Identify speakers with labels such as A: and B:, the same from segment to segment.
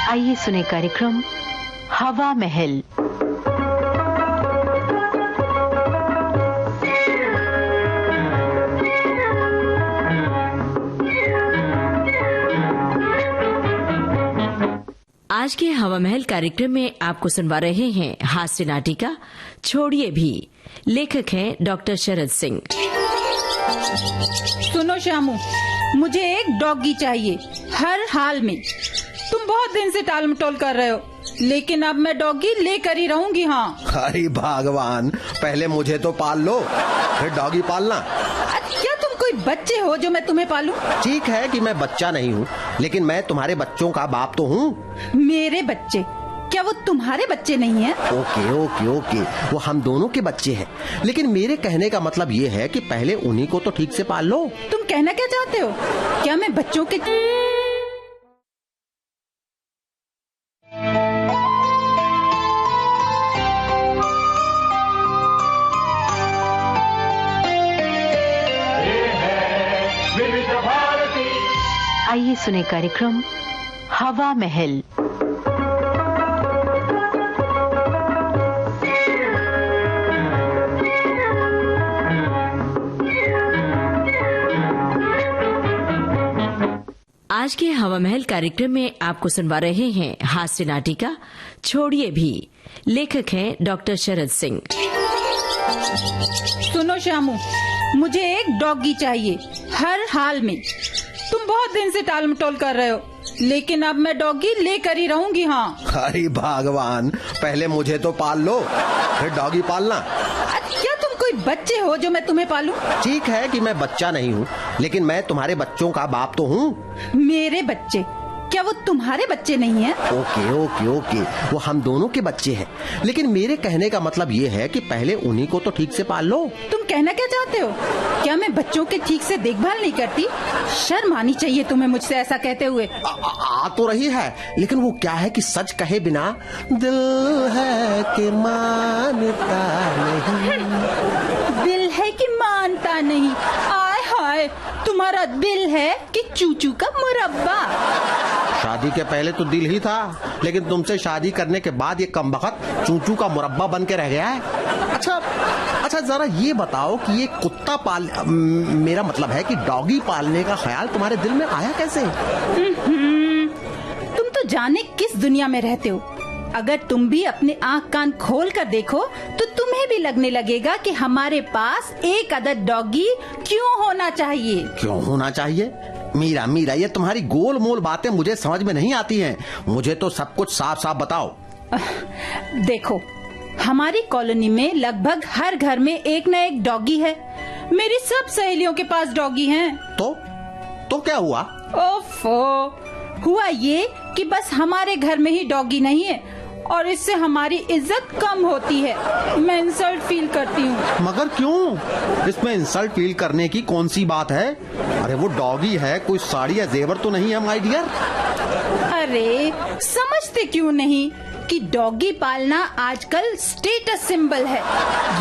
A: आइए सुने कार्यक्रम हवा महल।
B: आज के हवा महल कार्यक्रम में आपको सुनवा रहे हैं हास्य नाटिका छोड़िए भी। लेखक हैं डॉक्टर शरद सिंह।
C: सुनो श्यामू, मुझे एक डॉगी चाहिए हर हाल में। तुम बहुत दिन से टाल मटोल कर रहे हो, लेकिन अब मैं डॉगी लेकर ही रहूंगी। हाँ,
D: अरे भगवान, पहले मुझे तो पाल लो, फिर डॉगी पालना।
C: क्या तुम कोई बच्चे हो जो मैं तुम्हें पालूं?
D: ठीक है कि मैं बच्चा नहीं हूँ, लेकिन मैं तुम्हारे बच्चों का बाप तो हूँ।
C: मेरे बच्चे? क्या वो तुम्हारे बच्चे नहीं हैं?
D: ओके ओके ओके, वो हम दोनों के बच्चे हैं, लेकिन मेरे कहने का मतलब ये है कि पहले उन्हीं को तो ठीक से पाल लो।
C: तुम कहना क्या चाहते हो? क्या मैं बच्चों के
A: आइए सुने कार्यक्रम हवा महल।
B: आज के हवा महल कार्यक्रम में आपको सुनवा रहे हैं हास्य नाटिका छोड़िए भी। लेखक हैं डॉक्टर शरद सिंह।
C: सुनो श्यामू, मुझे एक डॉगी चाहिए हर हाल में। तुम बहुत दिन से टाल मटोल कर रहे हो, लेकिन अब मैं डॉगी लेकर ही रहूंगी। हाँ,
D: अरे भगवान, पहले मुझे तो पाल लो, फिर डॉगी पालना।
C: क्या तुम कोई बच्चे हो जो मैं तुम्हें पालूं?
D: ठीक है कि मैं बच्चा नहीं हूँ, लेकिन मैं तुम्हारे बच्चों का बाप तो हूँ।
C: मेरे बच्चे? क्या वो तुम्हारे बच्चे नहीं हैं?
D: ओके ओके ओके, वो हम दोनों के बच्चे हैं, लेकिन मेरे कहने का मतलब ये है कि पहले उन्हीं को तो ठीक से पाल लो।
C: तुम कहना क्या चाहते हो? क्या मैं बच्चों के ठीक से देखभाल नहीं करती? शर्म आनी चाहिए तुम्हें मुझसे ऐसा कहते हुए।
D: आ तो रही है, लेकिन वो क्या है कि सच कहे बिना दिल है कि मानता नहीं।
C: दिल है कि मानता नहीं? आय हाय, तुम्हारा दिल है कि चूचू का मुरब्बा?
D: शादी के पहले तो दिल ही था, लेकिन तुमसे शादी करने के बाद ये कमबख्त चूचू का मुरब्बा बन के रह गया है। अच्छा जरा ये बताओ कि ये कुत्ता मेरा मतलब है कि डॉगी पालने का ख्याल तुम्हारे दिल में आया कैसे?
C: तुम तो जाने किस दुनिया में रहते हो। अगर तुम भी अपने आँख कान खोल कर देखो तो तुम्हें भी लगने लगेगा कि हमारे पास एक अदद डॉगी क्यों होना चाहिए।
D: क्यों होना चाहिए? मीरा, ये तुम्हारी गोल मोल बातें मुझे समझ में नहीं आती हैं। मुझे तो सब कुछ साफ साफ बताओ।
C: देखो, हमारी कॉलोनी में लगभग हर घर में एक न एक डॉगी है। मेरी सब सहेलियों के पास डॉगी हैं।
D: तो क्या हुआ?
C: ओफो, हुआ ये कि बस हमारे घर में ही डॉगी नहीं है और इससे हमारी इज्जत कम होती है। मैं इंसल्ट फील करती हूँ।
D: मगर क्यों? इसमें इंसल्ट फील करने की कौन सी बात है? अरे वो डॉगी है, कोई साड़ी या जेवर तो नहीं है माय डियर।
C: अरे समझते क्यों नहीं कि डॉगी पालना आजकल स्टेटस सिंबल है।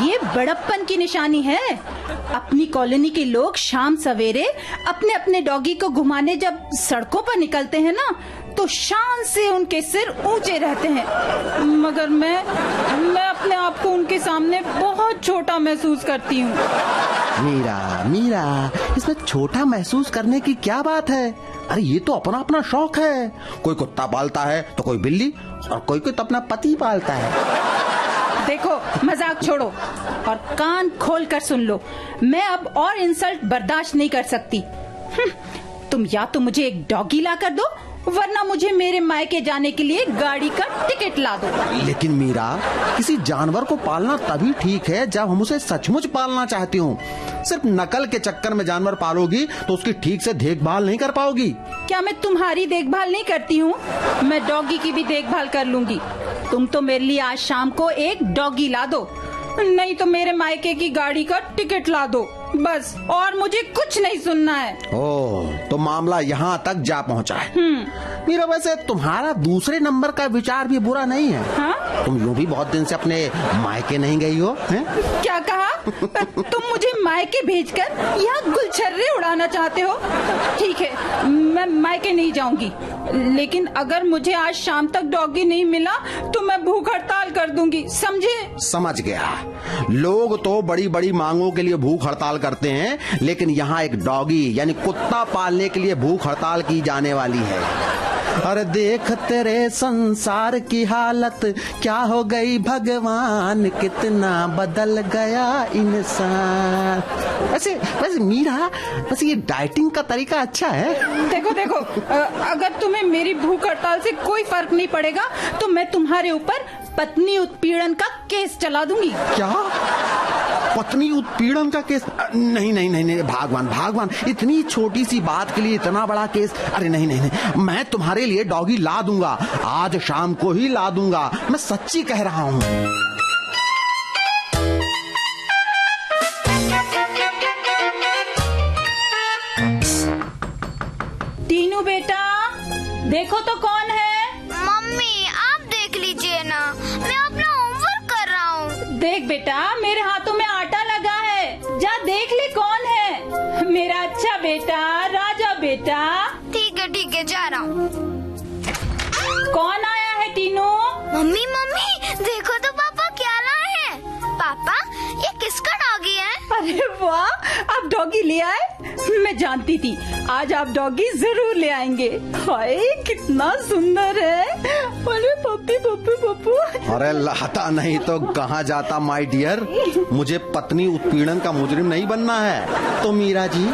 C: ये बड़प्पन की निशानी है। अपनी कॉलोनी के लोग शाम सवेरे अपने अपने डॉगी को घुमाने जब सड़कों पर निकलते हैं ना, तो शान से उनके सिर ऊंचे रहते हैं। मगर मैं अपने आप को उनके सामने बहुत छोटा महसूस करती हूँ।
D: मीरा, इसमें छोटा महसूस करने की क्या बात है? अरे ये तो अपना अपना शौक है। कोई कुत्ता पालता है तो कोई बिल्ली, और कोई तो अपना पति पालता है।
C: देखो, मजाक छोड़ो और कान खोल कर सुन लो। मैं अब और इंसल्ट बर्दाश्त नहीं कर सकती। तुम या तो मुझे एक डॉगी ला कर दो, वरना मुझे मेरे मायके जाने के लिए गाड़ी का टिकट ला दो।
D: लेकिन मीरा, किसी जानवर को पालना तभी ठीक है जब हम उसे सचमुच पालना चाहती हूँ। सिर्फ नकल के चक्कर में जानवर पालोगी तो उसकी ठीक से देखभाल नहीं कर पाओगी।
C: क्या मैं तुम्हारी देखभाल नहीं करती हूँ? मैं डॉगी की भी देखभाल कर लूंगी। तुम तो मेरे लिए आज शाम को एक डॉगी ला दो, नहीं तो मेरे मायके की गाड़ी का टिकट ला दो, बस। और मुझे कुछ नहीं सुनना है।
D: ओह, तो मामला यहाँ तक जा पहुँचा है। मीरा, वैसे तुम्हारा दूसरे नंबर का विचार भी बुरा नहीं है।
C: हाँ?
D: तुम यूँ भी बहुत दिन से अपने मायके नहीं गई हो। हैं?
C: क्या कहा? तुम मुझे मायके भेजकर यहाँ गुलछर्रे उड़ाना चाहते हो? ठीक है, मैं मायके नहीं जाऊंगी, लेकिन अगर मुझे आज शाम तक डॉगी नहीं मिला तो मैं भूख हड़ताल कर दूंगी, समझे?
D: समझ गया। लोग तो बड़ी बड़ी मांगों के लिए भूख हड़ताल करते हैं, लेकिन यहाँ एक डॉगी यानी कुत्ता पालने के लिए भूख हड़ताल की जाने वाली है। अरे देख तेरे संसार की हालत क्या हो गई भगवान, कितना बदल गया इंसान। वैसे मीरा, वैसे ये डाइटिंग का तरीका अच्छा है।
C: देखो, अगर तुम्हें मेरी भूख हड़ताल से कोई फर्क नहीं पड़ेगा तो मैं तुम्हारे ऊपर पत्नी उत्पीड़न का केस चला दूंगी।
D: क्या? पत्नी उत्पीड़न का केस? नहीं, भगवान, इतनी छोटी सी बात के लिए इतना बड़ा केस? अरे नहीं, मैं तुम्हारे लिए डॉगी ला दूंगा, आज शाम को ही ला दूंगा, मैं सच्ची कह रहा हूँ।
C: टीनू बेटा, देखो तो कौन है?
E: मम्मी आप देख लीजिए ना, मैं अपना होमवर्क कर रहा हूँ।
C: देख बेटा, मेरे हाथों में आटा लगा है, जा देख ले कौन है। मेरा अच्छा बेटा, राजा बेटा।
E: ठीक है, जा रहा हूँ।
C: कौन आया है टीनू?
E: मम्मी देखो तो पापा क्या लाए हैं। पापा ये किसका डॉगी है?
C: अरे वाह, आप डॉगी ले आए? मैं जानती थी आज आप डॉगी जरूर ले आएंगे। हाय कितना सुंदर है। अरे पप्पू।
D: अरे लाता नहीं तो कहाँ जाता माय डियर, मुझे पत्नी उत्पीड़न का मुजरिम नहीं बनना है। तो मीरा जी,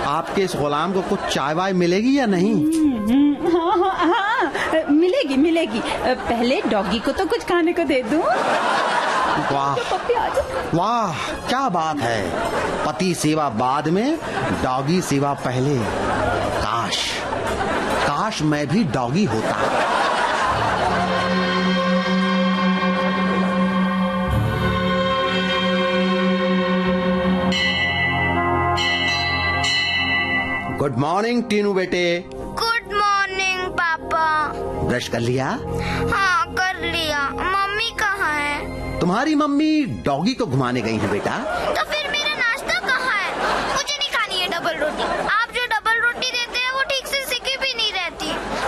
D: आपके इस गुलाम को कुछ चाय वाय मिलेगी या नहीं?
C: हाँ, मिलेगी। पहले डॉगी को तो कुछ खाने को दे दूं।
D: वाह क्या बात है, पति सेवा बाद में, डॉगी सेवा पहले। काश मैं भी डॉगी होता। गुड मॉर्निंग टीनू बेटे।
E: गुड मॉर्निंग पापा।
D: ब्रश कर लिया?
E: हाँ कर लिया। मम्मी कहाँ है?
D: तुम्हारी मम्मी डॉगी को घुमाने गई है बेटा।
E: तो फिर मेरा नाश्ता कहाँ है? मुझे नहीं खानी है डबल रोटी। आप जो डबल रोटी देते हैं वो ठीक से सिकी भी नहीं रहती।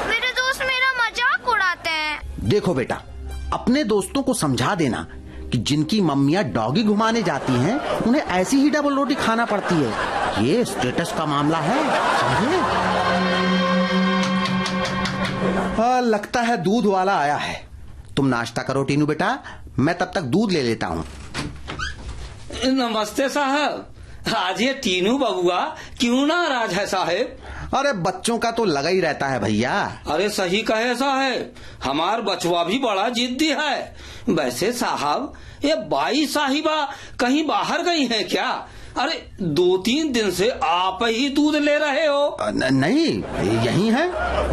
E: मेरे दोस्त मेरा मजाक उड़ाते हैं।
D: देखो बेटा, अपने दोस्तों को समझा देना कि जिनकी मम्मियाँ डॉगी घुमाने जाती हैं उन्हें ऐसी ही डबल रोटी खाना पड़ती है। ये स्टेटस का मामला है, समझे? लगता है दूध वाला आया है। तुम नाश्ता करो टीनू बेटा, मैं तब तक दूध ले लेता हूँ।
F: नमस्ते साहब, आज ये टीनू बबुआ क्यों नाराज है साहेब?
D: अरे बच्चों का तो लगा ही रहता है भैया।
F: अरे सही कहे साहेब, हमार बचवा भी बड़ा जिद्दी है। वैसे साहब, ये बाई साहिबा कहीं बाहर गई हैं क्या? अरे 2-3 दिन से आप ही दूध ले रहे हो।
D: नहीं, यही है,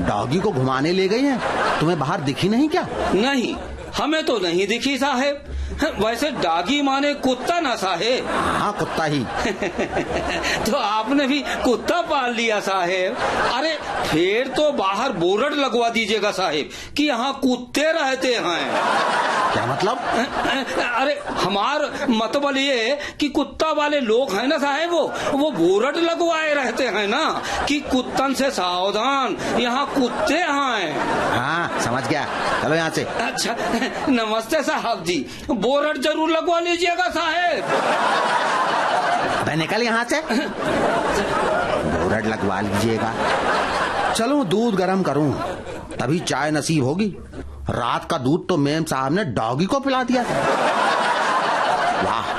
D: डॉगी को घुमाने ले गई हैं। तुम्हें बाहर दिखी नहीं क्या?
F: नहीं, हमें तो नहीं दिखी साहेब। वैसे डॉगी माने कुत्ता ना साहेब?
D: हाँ कुत्ता ही।
F: तो आपने भी कुत्ता पाल लिया साहेब? अरे फिर तो बाहर बोर्ड लगवा दीजिएगा साहेब कि यहाँ कुत्ते रहते हैं।
D: क्या मतलब?
F: अरे हमार मतलब ये कि कुत्ता वाले लोग हैं ना साहेब, वो बोर्ड लगवाए रहते हैं ना कि कुत्तन से सावधान, यहाँ कुत्ते हैं।
D: हाँ समझ गया, चलो यहाँ से।
F: अच्छा नमस्ते साहब जी, बोर्ड जरूर लगवा लीजिएगा साहेब।
D: अबे निकल यहाँ से। बोर्ड लगवा लीजिएगा। चलो दूध गरम करूं तभी चाय नसीब होगी। रात का दूध तो मेम साहब ने डॉगी को पिला दिया था। वाह,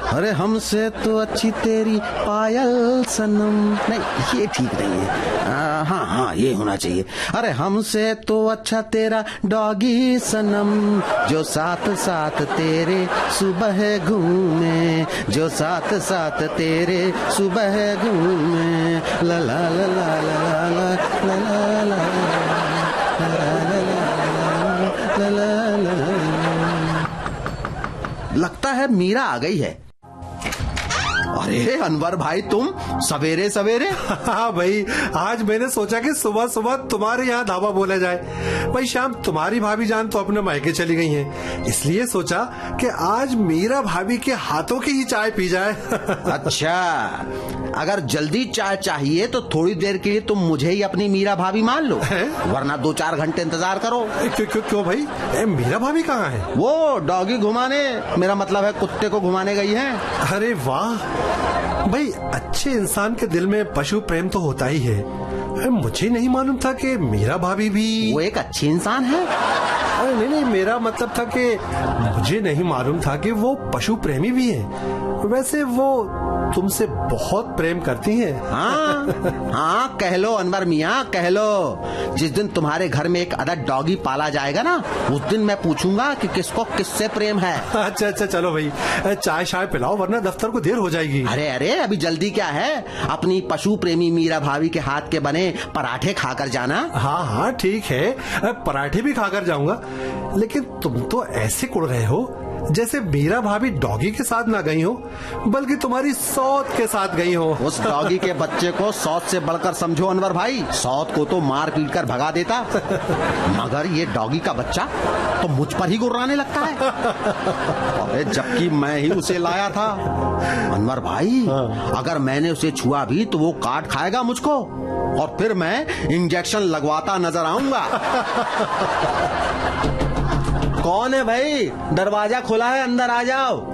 D: अरे हमसे तो अच्छी तेरी पायल सनम। नहीं ये ठीक नहीं है। हाँ ये होना चाहिए। अरे हमसे तो अच्छा तेरा डॉगी सनम, जो साथ साथ तेरे सुबह घूमे, जो साथ साथ तेरे सुबह घूमे। ला ला ला ला ला ला ला ला लगता है मीरा आ गई है। अरे अनवर भाई, तुम सवेरे सवेरे?
G: हाँ भाई, आज मैंने सोचा कि सुबह सुबह तुम्हारे यहाँ धाबा बोला जाए। भाई शाम तुम्हारी भाभी जान तो अपने मायके चली गई हैं, इसलिए सोचा कि आज मीरा भाभी के हाथों की ही चाय पी जाए।
D: अच्छा, अगर जल्दी चाय चाहिए तो थोड़ी देर के लिए तुम मुझे ही अपनी मीरा भाभी मान लो, वरना 2-4 घंटे इंतजार करो।
G: क्यों भाई, मीरा भाभी कहाँ है?
D: वो डॉगी घुमाने, मेरा मतलब है कुत्ते को घुमाने गई हैं।
G: अरे वाह भाई, अच्छे इंसान के दिल में पशु प्रेम तो होता ही है। मुझे नहीं मालूम था कि मीरा भाभी भी
D: वो एक अच्छी इंसान है।
G: अरे नहीं, मेरा मतलब था कि मुझे नहीं मालूम था कि वो पशु प्रेमी भी है। वैसे वो तुमसे बहुत प्रेम करती हैं।
D: हाँ, कह लो अनवर मियाँ, कह लो। जिस दिन तुम्हारे घर में एक अदद डॉगी पाला जाएगा ना, उस दिन मैं पूछूंगा कि किसको किससे प्रेम है।
G: अच्छा, चलो भाई, चाय शाय पिलाओ वरना दफ्तर को देर हो जाएगी।
D: अरे अभी जल्दी क्या है, अपनी पशु प्रेमी मीरा भाभी के हाथ के बने पराठे खाकर जाना।
G: हाँ ठीक है, पराठे भी खाकर जाऊंगा, लेकिन तुम तो ऐसे कुड़ रहे हो जैसे मीरा भाभी डॉगी के साथ ना गई हो, बल्कि तुम्हारी सौत के साथ गई हो।
D: उस डॉगी के बच्चे को सौत से बढ़कर समझो अनवर भाई, सौत को तो मार पीट कर भगा देता, मगर ये डॉगी का बच्चा तो मुझ पर ही गुर्राने लगता है। अरे जबकि मैं ही उसे लाया था। अनवर भाई, अगर मैंने उसे छुआ भी तो वो काट खाएगा मुझको, और फिर मैं इंजेक्शन लगवाता नजर आऊंगा। कौन है भाई? दरवाजा खुला है, अंदर आ जाओ।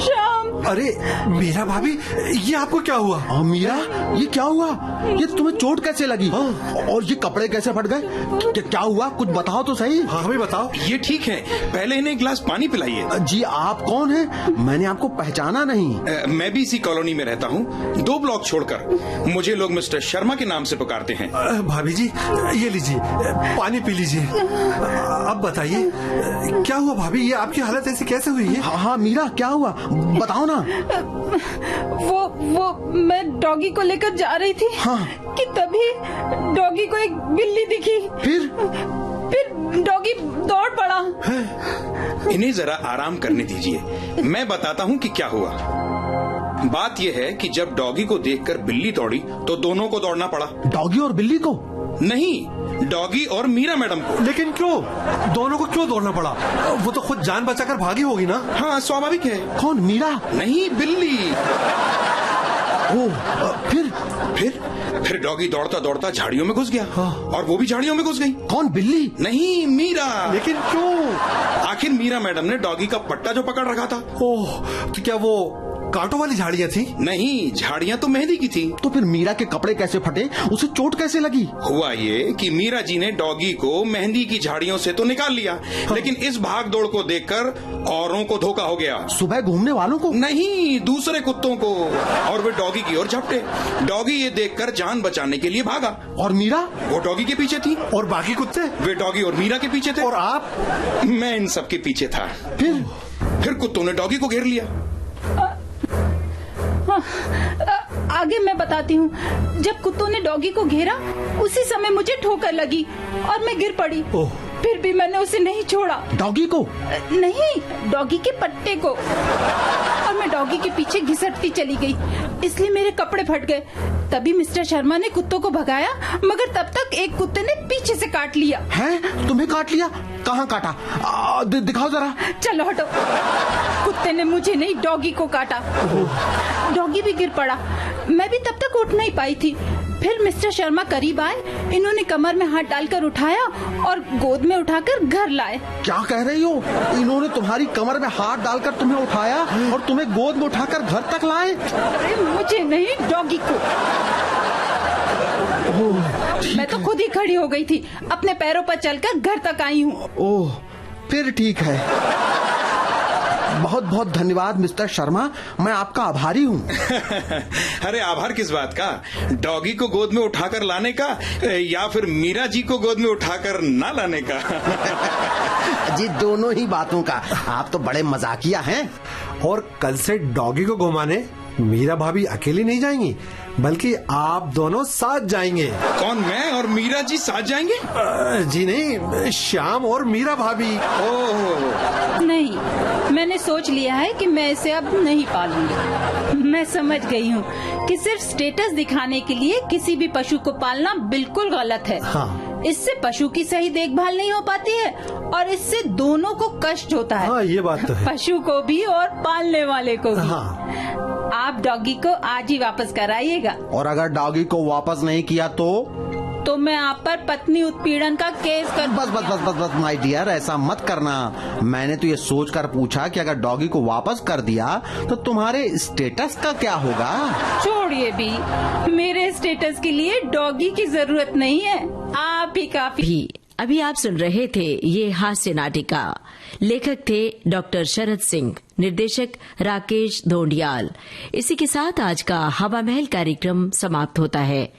C: श्याम।
G: अरे मीरा भाभी, ये आपको क्या हुआ?
D: मीरा, ये क्या हुआ? ये तुम्हें चोट कैसे लगी? और ये कपड़े कैसे फट गए? क्या हुआ, कुछ बताओ तो सही।
G: हाँ भाई बताओ।
H: ये ठीक है, पहले इन्हें एक गिलास पानी पिलाइए।
D: जी आप कौन हैं? मैंने आपको पहचाना नहीं।
H: मैं भी इसी कॉलोनी में रहता हूँ, 2 ब्लॉक छोड़कर। मुझे लोग मिस्टर शर्मा के नाम से पुकारते हैं।
G: भाभी जी, ये लीजिए, पानी पी लीजिए। अब बताइए क्या हुआ भाभी, ये आपकी हालत ऐसी कैसे हुई है?
D: हाँ मीरा, क्या हुआ बताओ ना।
C: वो मैं डॉगी को लेकर जा रही थी।
D: हाँ।
C: कि तभी डॉगी को एक बिल्ली दिखी। फिर डॉगी दौड़ पड़ा।
H: इन्हें जरा आराम करने दीजिए, मैं बताता हूँ कि क्या हुआ। बात यह है कि जब डॉगी को देखकर बिल्ली दौड़ी तो दोनों को दौड़ना पड़ा।
D: डॉगी और बिल्ली को?
H: नहीं, डॉगी और मीरा मैडम को।
G: लेकिन क्यों? दोनों को क्यों दौड़ना पड़ा? वो तो खुद जान बचाकर भागी होगी ना।
H: हाँ, स्वाभाविक है।
D: कौन, मीरा?
H: नहीं, बिल्ली। फिर डॉगी दौड़ता दौड़ता झाड़ियों में घुस गया। और वो भी झाड़ियों में घुस गई।
D: कौन, बिल्ली?
H: नहीं, मीरा।
G: लेकिन क्यों?
H: आखिर मीरा मैडम ने डॉगी का पट्टा जो पकड़ रखा था।
G: ओह, तो क्या वो कांटों वाली झाड़ियाँ थी?
H: नहीं, झाड़ियाँ तो मेहंदी की थी।
D: तो फिर मीरा के कपड़े कैसे फटे? उसे चोट कैसे लगी?
H: हुआ ये कि मीरा जी ने डॉगी को मेहंदी की झाड़ियों से तो निकाल लिया, लेकिन इस भाग दौड़ को देखकर औरों को धोखा हो गया।
D: सुबह घूमने वालों को?
H: नहीं, दूसरे कुत्तों को। और वे डॉगी की ओर झपटे। डॉगी ये देखकर जान बचाने के लिए भागा।
D: और मीरा?
H: वो डॉगी के पीछे थी।
G: और बाकी कुत्ते?
H: वे डॉगी और मीरा के पीछे थे।
G: और आप?
H: मैं इन सब के पीछे था। फिर कुत्तों ने डॉगी को घेर लिया।
C: आगे मैं बताती हूँ। जब कुत्तों ने डॉगी को घेरा, उसी समय मुझे ठोकर लगी और मैं गिर पड़ी। फिर भी मैंने उसे नहीं छोड़ा।
D: डॉगी को?
C: नहीं, डॉगी के पट्टे को। और मैं डॉगी के पीछे घिसटती चली गई, इसलिए मेरे कपड़े फट गए। तभी मिस्टर शर्मा ने कुत्तों को भगाया, मगर तब तक एक कुत्ते ने पीछे से काट लिया।
D: है? तुम्हें काट लिया? कहाँ काटा? दिखाओ जरा।
C: चलो हटो। कुत्ते ने मुझे नहीं, डॉगी को काटा। डॉगी भी गिर पड़ा। मैं भी तब तक उठ नहीं पाई थी। फिर मिस्टर शर्मा करीब आए, इन्होंने कमर में हाथ डालकर उठाया और गोद में उठाकर घर लाए।
D: क्या कह रही हो? इन्होंने तुम्हारी कमर में हाथ डालकर तुम्हें उठाया और तुम्हें गोद में उठाकर घर तक लाए?
C: अरे मुझे नहीं, डॉगी को। मैं तो खुद ही खड़ी हो गई थी, अपने पैरों पर चलकर घर तक आई हूँ।
D: ओह, फिर ठीक है। बहुत बहुत धन्यवाद मिस्टर शर्मा, मैं आपका आभारी हूँ।
H: अरे आभार किस बात का? डॉगी को गोद में उठाकर लाने का या फिर मीरा जी को गोद में उठाकर ना लाने का?
D: जी दोनों ही बातों का। आप तो बड़े मजाकिया हैं।
G: और कल से डॉगी को घुमाने मीरा भाभी अकेली नहीं जाएंगी, बल्कि आप दोनों साथ जाएंगे।
H: कौन, मैं और मीरा जी साथ जाएंगे?
G: जी नहीं, श्याम और मीरा भाभी।
H: ओह
C: नहीं, मैंने सोच लिया है कि मैं इसे अब नहीं पालूंगी। मैं समझ गई हूँ कि सिर्फ स्टेटस दिखाने के लिए किसी भी पशु को पालना बिल्कुल गलत है।
G: हाँ।
C: इससे पशु की सही देखभाल नहीं हो पाती है और इससे दोनों को कष्ट होता है।
G: हाँ, ये बात तो है।
C: पशु को भी और पालने वाले को भी।
G: हाँ।
C: आप डॉगी को आज ही वापस कराइएगा।
D: और अगर डॉगी को वापस नहीं किया तो
C: मैं आप पर पत्नी उत्पीड़न का केस कर।
D: बस बस बस बस बस माय डियर, ऐसा मत करना। मैंने तो ये सोचकर पूछा कि अगर डॉगी को वापस कर दिया तो तुम्हारे स्टेटस का क्या होगा।
C: छोड़िए भी, मेरे स्टेटस के लिए डॉगी की जरूरत नहीं है, आप ही काफी।
B: भी अभी आप सुन रहे थे ये हास्य नाटिका। लेखक थे डॉक्टर शरद सिंह, निर्देशक राकेश धोंडियाल। इसी के साथ आज का हवा महल कार्यक्रम समाप्त होता है।